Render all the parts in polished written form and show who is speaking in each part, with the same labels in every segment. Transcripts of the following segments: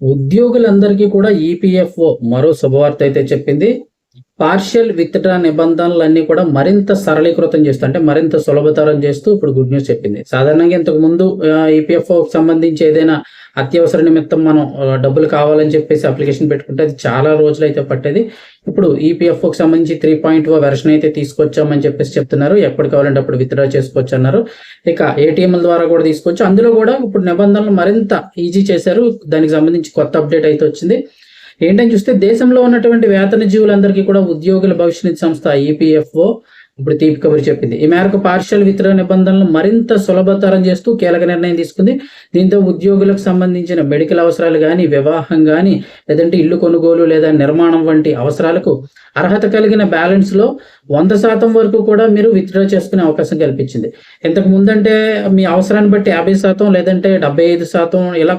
Speaker 1: ఉద్యోగులందరికీ కూడా ఈపీఎఫ్ఓ మరో శుభవార్త అయితే చెప్పింది. పార్షియల్ విత్డ్రా నిబంధనలన్నీ కూడా మరింత సరళీకృతం చేస్తూ, అంటే మరింత సులభతరం చేస్తూ ఇప్పుడు గుడ్ న్యూస్ చెప్పింది. సాధారణంగా ఇంతకు ముందు ఈపీఎఫ్ఓకి సంబంధించి ఏదైనా అత్యవసర నిమిత్తం మనం డబ్బులు కావాలని చెప్పేసి అప్లికేషన్ పెట్టుకుంటే అది చాలా రోజులు అయితే పట్టేది. ఇప్పుడు ఈపీఎఫ్ఓకి సంబంధించి 3.0 వెర్షన్ అయితే తీసుకొచ్చామని చెప్పేసి చెప్తున్నారు. ఎప్పుడు కావాలంటే అప్పుడు విత్డ్రా చేసుకోవచ్చు అన్నారు. ఇక ఏటీఎంల ద్వారా కూడా తీసుకోవచ్చు. అందులో కూడా ఇప్పుడు నిబంధనలు మరింత ఈజీ చేశారు. దానికి సంబంధించి కొత్త అప్డేట్ అయితే వచ్చింది. ఏంటని చూస్తే దేశంలో ఉన్నటువంటి వేతన జీవులందరికీ కూడా ఉద్యోగుల భవిష్య నిధి సంస్థ ఈపీఎఫ్ఓ ఇప్పుడు తీపి కబురు చెప్పింది. ఈ మేరకు పార్షియల్ విత్డ్రా నిబంధనలు మరింత సులభతరం చేస్తూ కీలక నిర్ణయం తీసుకుంది. దీంతో ఉద్యోగులకు సంబంధించిన మెడికల్ అవసరాలు కానీ, వివాహం కానీ, లేదంటే ఇల్లు కొనుగోలు లేదా నిర్మాణం వంటి అవసరాలకు అర్హత కలిగిన బ్యాలెన్స్ లో 100% వరకు కూడా మీరు విత్డ్రా చేసుకునే అవకాశం కల్పించింది. ఇంతకు ముందంటే మీ అవసరాన్ని బట్టి 50% లేదంటే 75% ఇలా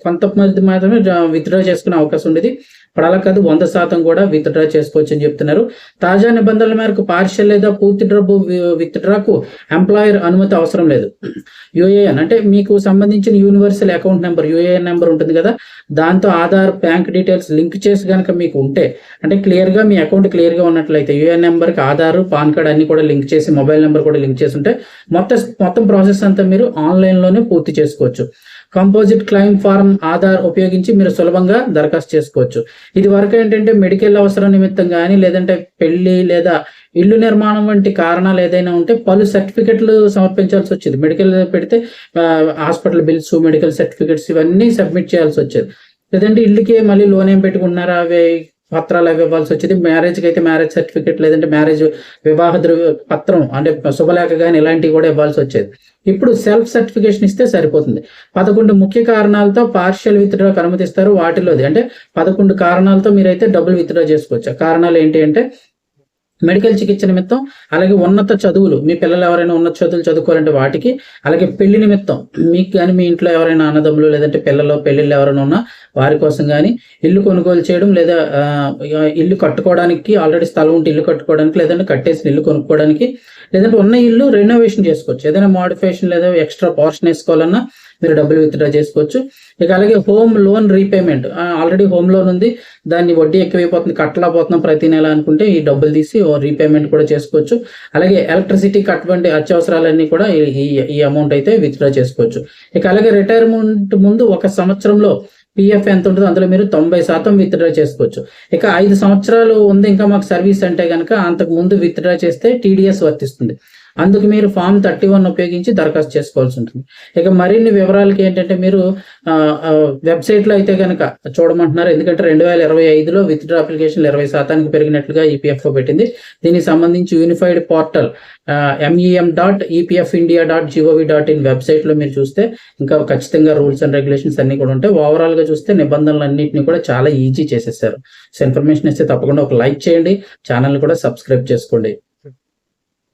Speaker 1: కొంతమంది మాత్రమే విత్డ్రా చేసుకునే అవకాశం ఉండేది. ఇప్పుడు అలా కాదు, 100% కూడా విత్డ్రా చేసుకోవచ్చు అని చెప్తున్నారు. తాజా నిబంధనల మేరకు పార్షియల్ లేదా పూర్తి డబ్బు విత్డ్రాకు ఎంప్లాయర్ అనుమతి అవసరం లేదు. యూఏఎన్ అంటే మీకు సంబంధించిన universal account number, UAN number ఉంటుంది కదా, దాంతో ఆధార్, బ్యాంక్ డీటెయిల్స్ లింక్ చేసి కనుక మీకు ఉంటే, అంటే క్లియర్గా మీ అకౌంట్ క్లియర్గా ఉన్నట్లయితే యూఏఎన్ నెంబర్కి ఆధార్, పాన్ కార్డ్ అన్ని కూడా లింక్ చేసి, మొబైల్ నెంబర్ కూడా లింక్ చేసి ఉంటే మొత్తం ప్రాసెస్ అంతా మీరు ఆన్లైన్లోనే పూర్తి చేసుకోవచ్చు. కంపోజిట్ క్లెయిమ్ ఫారం ఆధార్ ఉపయోగించి మీరు సులభంగా దరఖాస్తు చేసుకోవచ్చు. ఇది వరకు ఏంటంటే మెడికల్ అవసరం నిమిత్తం కానీ, లేదంటే పెళ్లి లేదా ఇల్లు నిర్మాణం వంటి కారణాలు ఏదైనా ఉంటే పలు సర్టిఫికెట్లు సమర్పించాల్సి వచ్చేది. మెడికల్ పెడితే హాస్పిటల్ బిల్స్, మెడికల్ సర్టిఫికెట్స్ ఇవన్నీ సబ్మిట్ చేయాల్సి వచ్చేది. లేదంటే ఇల్లుకి మళ్ళీ లోన్ ఏం పెట్టుకున్నారా అవి పత్రాలు అవి ఇవ్వాల్సి వచ్చేది. మ్యారేజ్కి అయితే మ్యారేజ్ సర్టిఫికెట్, లేదంటే మ్యారేజ్ వివాహ పత్రం అంటే శుభలేఖ కానీ ఇలాంటివి కూడా ఇవ్వాల్సి వచ్చేది. ఇప్పుడు సెల్ఫ్ సర్టిఫికేషన్ ఇస్తే సరిపోతుంది. 11 ముఖ్య కారణాలతో పార్షియల్ విత్డ్రాకు అనుమతిస్తారు. వాటిలోది అంటే 11 కారణాలతో మీరైతే డబ్బులు విత్డ్రా చేసుకోవచ్చు. ఆ కారణాలు ఏంటి అంటే మెడికల్ చికిత్స నిమిత్తం, అలాగే ఉన్నత చదువులు, మీ పిల్లలు ఎవరైనా ఉన్నత చదువులు చదువుకోవాలంటే వాటికి, అలాగే పెళ్లి నిమిత్తం మీకు కానీ మీ ఇంట్లో ఎవరైనా అన్నదమ్ములు లేదంటే పెళ్ళిళ్ళు ఎవరైనా ఉన్నా వారి కోసం కానీ, ఇల్లు కొనుగోలు చేయడం లేదా ఇల్లు కట్టుకోవడానికి, ఆల్రెడీ స్థలం ఉంటే ఇల్లు కట్టుకోవడానికి, లేదంటే కట్టేసిన ఇల్లు కొనుక్కోవడానికి, లేదంటే ఉన్న ఇల్లు రెనోవేషన్ చేసుకోవచ్చు. ఏదైనా మోడిఫికేషన్ లేదా ఎక్స్ట్రా పోర్షన్ వేసుకోవాలన్నా మీరు డబ్బులు విత్డ్రా చేసుకోవచ్చు. ఇక అలాగే home loan repayment, already home loan ఉంది, దాన్ని వడ్డీ ఎక్కువైపోతుంది, కట్టలేకపోతున్నాం ప్రతి నెల అనుకుంటే ఈ డబ్బులు తీసి రీపేమెంట్ కూడా చేసుకోవచ్చు. అలాగే ఎలక్ట్రిసిటీకి అటువంటి అత్యవసరాలన్నీ కూడా ఈ అమౌంట్ అయితే విత్డ్రా చేసుకోవచ్చు. ఇక అలాగే రిటైర్మెంట్ ముందు 1 సంవత్సరంలో పిఎఫ్ ఎంత ఉంటుందో అందులో మీరు 90% విత్డ్రా చేసుకోవచ్చు. ఇక 5 సంవత్సరాలు ఉంది ఇంకా మాకు సర్వీస్ అంటే కనుక అంతకు ముందు విత్డ్రా చేస్తే టీడీఎస్ వర్తిస్తుంది. అందుకు మీరు ఫామ్ 31 ఉపయోగించి దరఖాస్తు చేసుకోవాల్సి ఉంటుంది. ఇక మరిన్ని వివరాలకి ఏంటంటే మీరు వెబ్సైట్లో అయితే కనుక చూడమంటున్నారు. ఎందుకంటే 2025లో విత్డ్రా అప్లికేషన్లు 20% పెరిగినట్లుగా ఈపీఎఫ్ఓ పెట్టింది. దీనికి సంబంధించి యూనిఫైడ్ పోర్టల్ mem.epfindia.gov.in వెబ్సైట్లో మీరు చూస్తే ఇంకా ఖచ్చితంగా రూల్స్ అండ్ రెగ్యులేషన్స్ అన్ని కూడా ఉంటాయి. ఓవరాల్గా చూస్తే నిబంధనలన్నింటినీ కూడా చాలా ఈజీ చేసేసారు. సో ఇన్ఫర్మేషన్ ఇస్తే తప్పకుండా ఒక లైక్ చేయండి, ఛానల్ని కూడా సబ్స్క్రైబ్ చేసుకోండి.